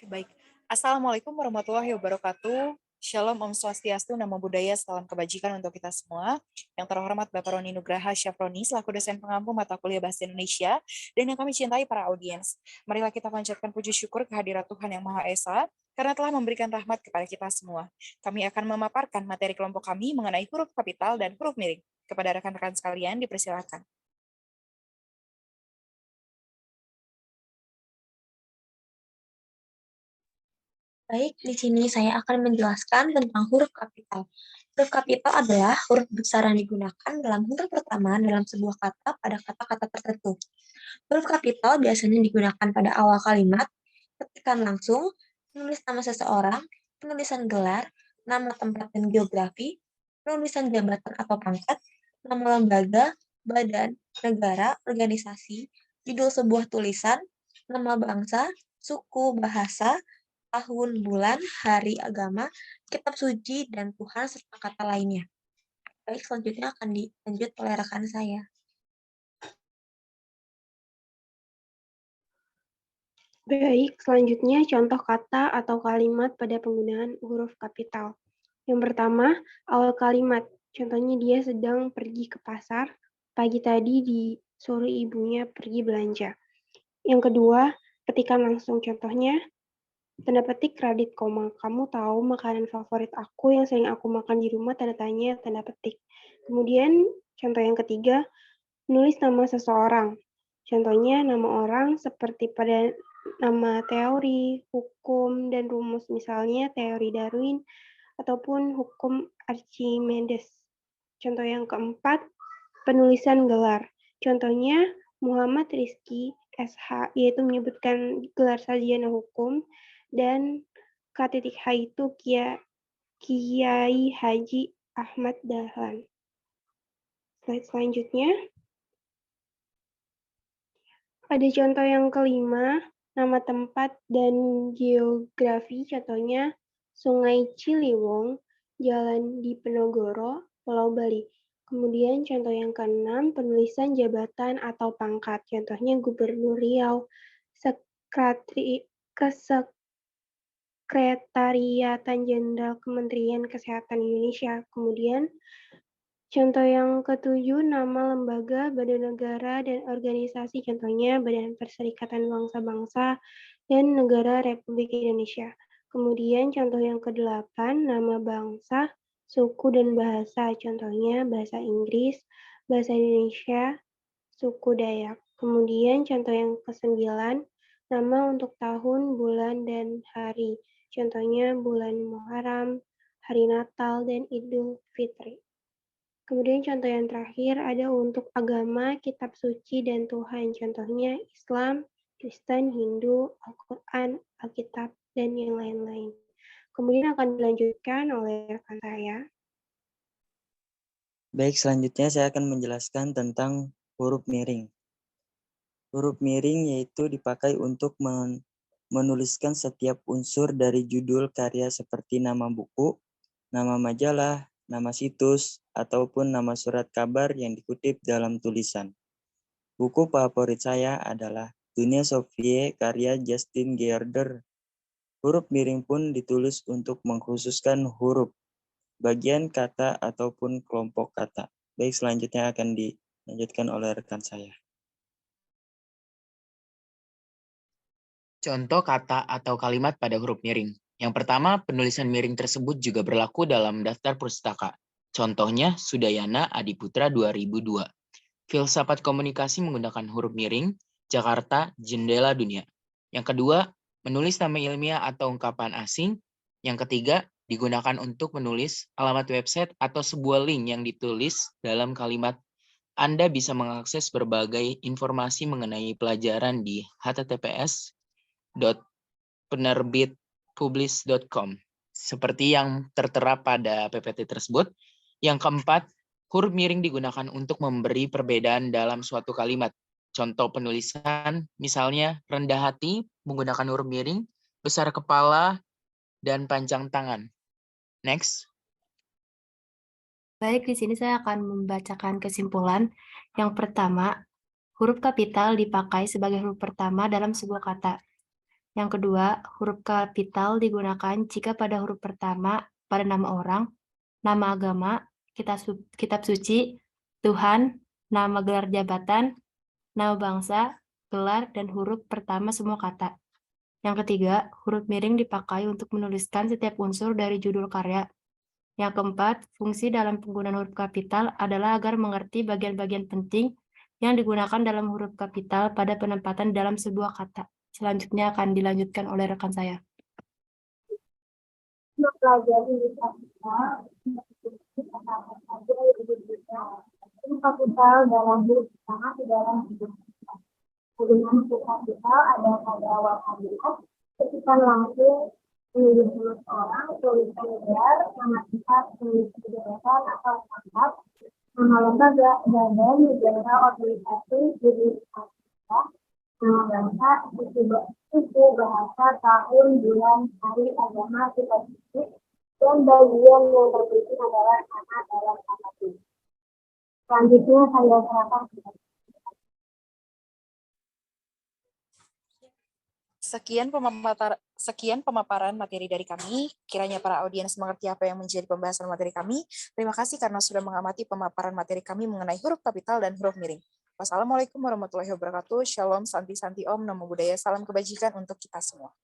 Baik. Assalamualaikum warahmatullahi wabarakatuh. Shalom, Om Swastiastu, Namo Buddhaya, salam kebajikan untuk kita semua. Yang terhormat Bapak Roni Nugraha Syafroni, selaku dosen pengampu mata kuliah Bahasa Indonesia, dan yang kami cintai para audiens. Marilah kita panjatkan puji syukur kehadirat Tuhan Yang Maha Esa, karena telah memberikan rahmat kepada kita semua. Kami akan memaparkan materi kelompok kami mengenai huruf kapital dan huruf miring. Kepada rekan-rekan sekalian, dipersilakan. Baik, di sini saya akan menjelaskan tentang huruf kapital. Huruf kapital adalah huruf besar yang digunakan dalam huruf pertama dalam sebuah kata pada kata-kata tertentu. Huruf kapital biasanya digunakan pada awal kalimat, ketikan langsung, penulis nama seseorang, penulisan gelar, nama tempat dan geografi, penulisan jabatan atau pangkat, nama lembaga, badan, negara, organisasi, judul sebuah tulisan, nama bangsa, suku, bahasa, tahun, bulan, hari, agama, kitab suci, dan Tuhan, serta kata lainnya. Baik, selanjutnya akan dilanjut oleh rekan saya. Baik, selanjutnya contoh kata atau kalimat pada penggunaan huruf kapital. Yang pertama, awal kalimat. Contohnya dia sedang pergi ke pasar, pagi tadi disuruh ibunya pergi belanja. Yang kedua, ketikan langsung. Contohnya, tanda petik Radit koma. Kamu tahu makanan favorit aku yang sering aku makan di rumah, tanda tanya, tanda petik. Kemudian, contoh yang ketiga, menulis nama seseorang. Contohnya nama orang seperti pada nama teori, hukum, dan rumus. Misalnya teori Darwin ataupun hukum Archimedes. Contoh yang keempat, penulisan gelar. Contohnya Muhammad Rizky SH, yaitu menyebutkan gelar sarjana hukum, dan KTH itu Kiai Haji Ahmad Dahlan. Slide selanjutnya. Ada contoh yang kelima, nama tempat dan geografi, contohnya Sungai Ciliwung, Jalan Diponegoro, Pulau Bali. Kemudian contoh yang keenam, penulisan jabatan atau pangkat, contohnya Gubernur Riau, Kesekretariatan Jenderal Kementerian Kesehatan Indonesia. Kemudian contoh yang ketujuh, nama lembaga, badan negara, dan organisasi, contohnya Badan Perserikatan Bangsa-Bangsa dan Negara Republik Indonesia. Kemudian contoh yang kedelapan, nama bangsa, suku, dan bahasa, contohnya bahasa Inggris, bahasa Indonesia, suku Dayak. Kemudian contoh yang kesembilan, nama untuk tahun, bulan, dan hari, contohnya bulan Muharram, hari Natal, dan Idul Fitri. Kemudian contoh yang terakhir ada untuk agama, kitab suci, dan Tuhan. Contohnya Islam, Kristen, Hindu, Al-Quran, Alkitab, dan yang lain-lain. Kemudian akan dilanjutkan oleh rekan saya. Baik, selanjutnya saya akan menjelaskan tentang huruf miring. Huruf miring yaitu dipakai untuk menuliskan setiap unsur dari judul karya seperti nama buku, nama majalah, nama situs, ataupun nama surat kabar yang dikutip dalam tulisan. Buku favorit saya adalah Dunia Soviet karya Justin Geerder. Huruf miring pun ditulis untuk mengkhususkan huruf, bagian kata, ataupun kelompok kata. Baik, selanjutnya akan dilanjutkan oleh rekan saya. Contoh kata atau kalimat pada huruf miring. Yang pertama, penulisan miring tersebut juga berlaku dalam daftar pustaka. Contohnya, Sudayana Adiputra 2002. Filsafat komunikasi menggunakan huruf miring, Jakarta, Jendela Dunia. Yang kedua, menulis nama ilmiah atau ungkapan asing. Yang ketiga, digunakan untuk menulis alamat website atau sebuah link yang ditulis dalam kalimat. Anda bisa mengakses berbagai informasi mengenai pelajaran di https://penerbitpublish.com seperti yang tertera pada PPT tersebut. Yang keempat, huruf miring digunakan untuk memberi perbedaan dalam suatu kalimat. Contoh penulisan, misalnya rendah hati menggunakan huruf miring, besar kepala, dan panjang tangan. Next. Baik, di sini saya akan membacakan kesimpulan. Yang pertama, huruf kapital dipakai sebagai huruf pertama dalam sebuah kata. Yang kedua, huruf kapital digunakan jika pada huruf pertama pada nama orang, nama agama, kitab suci, Tuhan, nama gelar jabatan, nama bangsa, gelar, dan huruf pertama semua kata. Yang ketiga, huruf miring dipakai untuk menuliskan setiap unsur dari judul karya. Yang keempat, fungsi dalam penggunaan huruf kapital adalah agar mengerti bagian-bagian penting yang digunakan dalam huruf kapital pada penempatan dalam sebuah kata. Selanjutnya akan dilanjutkan oleh rekan saya. Mempelajari kapital, kapital dalam huruf pertama di dalam hidup kita. Penggunaan huruf kapital ada pada awal kalimat, ketika langsung menulis huruf orang, tulisan gelar, nama tempat, tulisan jabatan atau pangkat, nama lembaga, badan, negara, organisasi, jenis kapital, nama bangsa, suku, bahasa, tahun, bulan, hari, agama, kitab suci, dan bagian yang terpenting adalah nama dalam kata itu. Selanjutnya saya serahkan kepada Sekian pemaparan materi dari kami. Kiranya para audiens mengerti apa yang menjadi pembahasan materi kami. Terima kasih karena sudah mengamati pemaparan materi kami mengenai huruf kapital dan huruf miring. Wassalamualaikum warahmatullahi wabarakatuh. Shalom, santi, santi om, namo buddhaya, salam kebajikan untuk kita semua.